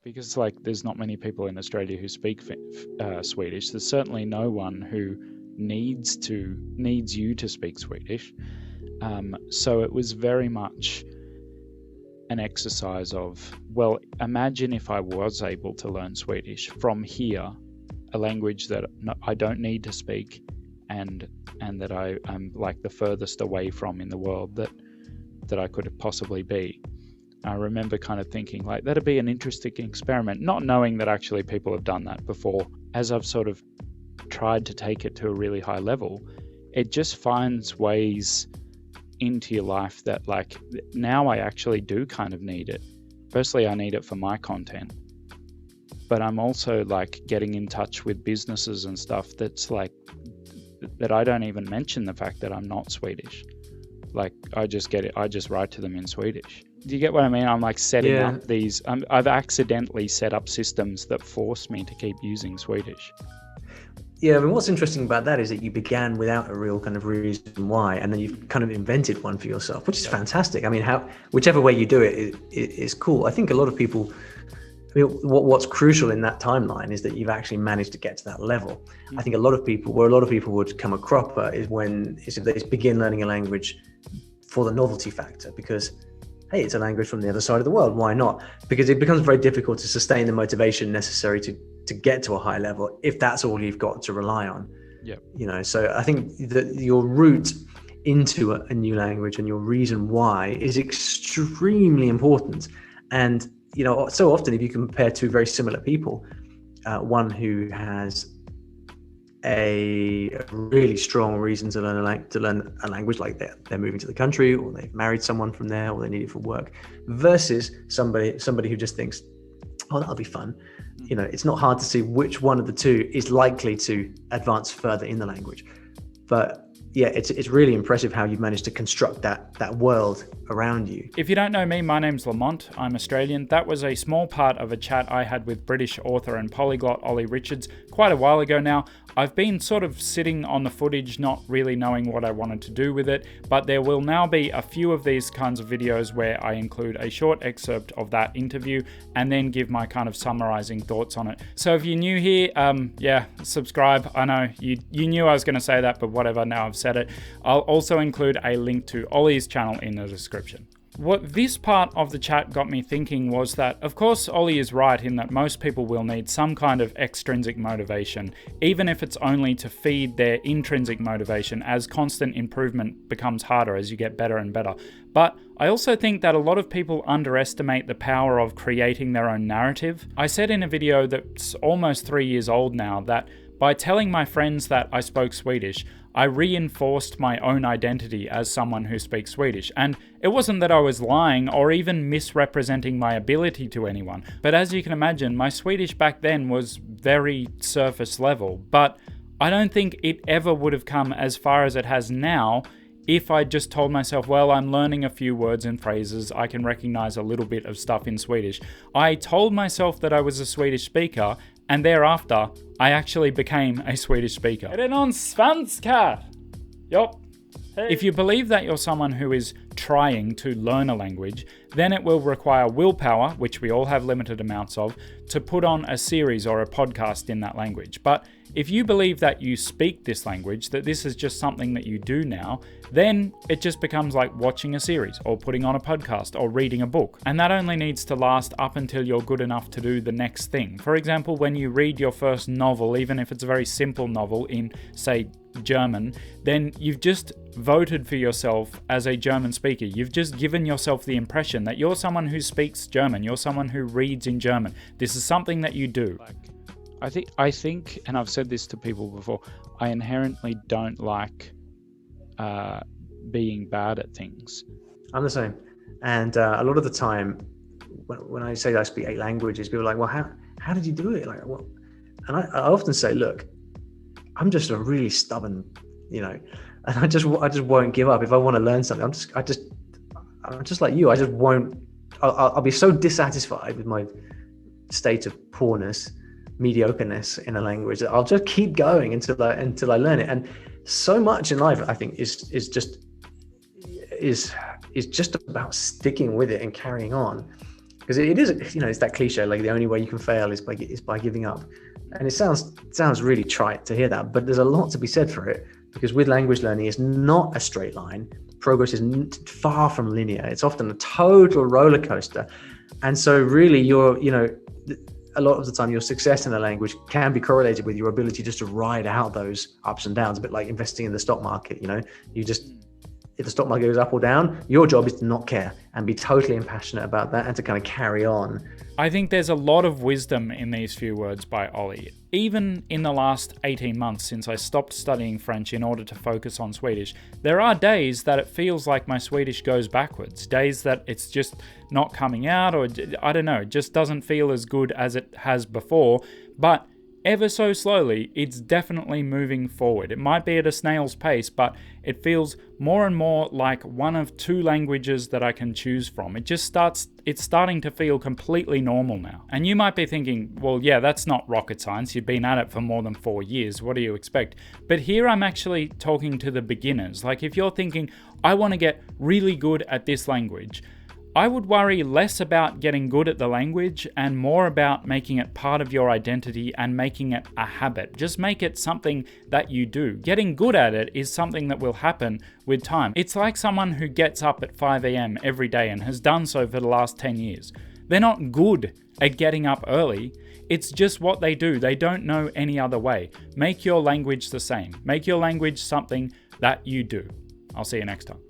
because like there's not many people in Australia who speak Swedish. There's certainly no one who needs you to speak Swedish. So it was very much an exercise of, well, imagine if I was able to learn Swedish from here, a language that I don't need to speak, and that I am like the furthest away from in the world that I could possibly be. I remember kind of thinking like that'd be an interesting experiment, not knowing that actually people have done that before. As I've sort of tried to take it to a really high level, it just finds ways into your life that like now I actually do kind of need it. Firstly, I need it for my content, but I'm also like getting in touch with businesses and stuff that's like that I don't even mention the fact that I'm not Swedish. Like I just write to them in Swedish. Do you get what I mean? I'm like setting up these, I've accidentally set up systems that force me to keep using Swedish. Yeah, I mean, what's interesting about that is that you began without a real kind of reason why, and then you've kind of invented one for yourself, which is fantastic. I mean, whichever way you do it is cool. I think a lot of people, I mean, what's crucial in that timeline is that you've actually managed to get to that level. I think where a lot of people would come a cropper is if they begin learning a language for the novelty factor, because hey, it's a language from the other side of the world. Why not? Because it becomes very difficult to sustain the motivation necessary to get to a high level if that's all you've got to rely on. Yeah. You know, so I think that your route into a new language and your reason why is extremely important. And, you know, so often if you compare two very similar people, one who has a really strong reason to learn a language, like they're moving to the country, or they've married someone from there, or they need it for work, versus somebody who just thinks, oh, that'll be fun. You know, it's not hard to see which one of the two is likely to advance further in the language. But yeah, it's really impressive how you've managed to construct that world around you. If you don't know me, my name's Lamont. I'm Australian. That was a small part of a chat I had with British author and polyglot Olly Richards quite a while ago now. I've been sort of sitting on the footage, not really knowing what I wanted to do with it, but there will now be a few of these kinds of videos where I include a short excerpt of that interview and then give my kind of summarizing thoughts on it. So if you're new here, subscribe. I know you knew I was going to say that, but whatever, now I've said it. I'll also include a link to Olly's channel in the description. What this part of the chat got me thinking was that, of course, Olly is right in that most people will need some kind of extrinsic motivation, even if it's only to feed their intrinsic motivation, as constant improvement becomes harder as you get better and better. But I also think that a lot of people underestimate the power of creating their own narrative. I said in a video that's almost 3 years old now that by telling my friends that I spoke Swedish, I reinforced my own identity as someone who speaks Swedish. And it wasn't that I was lying or even misrepresenting my ability to anyone. But as you can imagine, my Swedish back then was very surface level. But I don't think it ever would have come as far as it has now if I just told myself, well, I'm learning a few words and phrases, I can recognize a little bit of stuff in Swedish. I told myself that I was a Swedish speaker, and thereafter, I actually became a Swedish speaker. Är det någon svensk här? Yup. Hey. If you believe that you're someone who is trying to learn a language, then it will require willpower, which we all have limited amounts of, to put on a series or a podcast in that language. But if you believe that you speak this language, that this is just something that you do now, then it just becomes like watching a series or putting on a podcast or reading a book. And that only needs to last up until you're good enough to do the next thing. For example, when you read your first novel, even if it's a very simple novel in, say, German, then you've just voted for yourself as a German speaker. You've just given yourself the impression that you're someone who speaks German. You're someone who reads in German. This is something that you do. I think, and I've said this to people before, I inherently don't like being bad at things. I'm the same. And a lot of the time, when I say that I speak 8 languages, people are like, well, how did you do it? Like, what? And I often say, look, I'm just a really stubborn, and I just won't give up. If I want to learn something, I'm just like you. I just won't. I'll be so dissatisfied with my state of poorness, mediocreness in a language that I'll just keep going until I learn it. And so much in life, I think, is just about sticking with it and carrying on. because it is, it's that cliche, like the only way you can fail is by giving up. And it sounds really trite to hear that, but there's a lot to be said for it, because with language learning, it's not a straight line. Progress is far from linear. It's often a total roller coaster. And so really a lot of the time your success in a language can be correlated with your ability just to ride out those ups and downs, a bit like investing in the stock market. If the stock market goes up or down, your job is to not care and be totally impassionate about that and to kind of carry on. I think there's a lot of wisdom in these few words by Olly. Even in the last 18 months since I stopped studying French in order to focus on Swedish, there are days that it feels like my Swedish goes backwards, days that it's just not coming out, or I don't know, it just doesn't feel as good as it has before, but ever so slowly, it's definitely moving forward. It might be at a snail's pace, but it feels more and more like one of two languages that I can choose from. It's starting to feel completely normal now. And you might be thinking, well, yeah, that's not rocket science. You've been at it for more than 4 years. What do you expect? But here I'm actually talking to the beginners. Like if you're thinking, I want to get really good at this language, I would worry less about getting good at the language and more about making it part of your identity and making it a habit. Just make it something that you do. Getting good at it is something that will happen with time. It's like someone who gets up at 5 a.m. every day and has done so for the last 10 years. They're not good at getting up early. It's just what they do. They don't know any other way. Make your language the same. Make your language something that you do. I'll see you next time.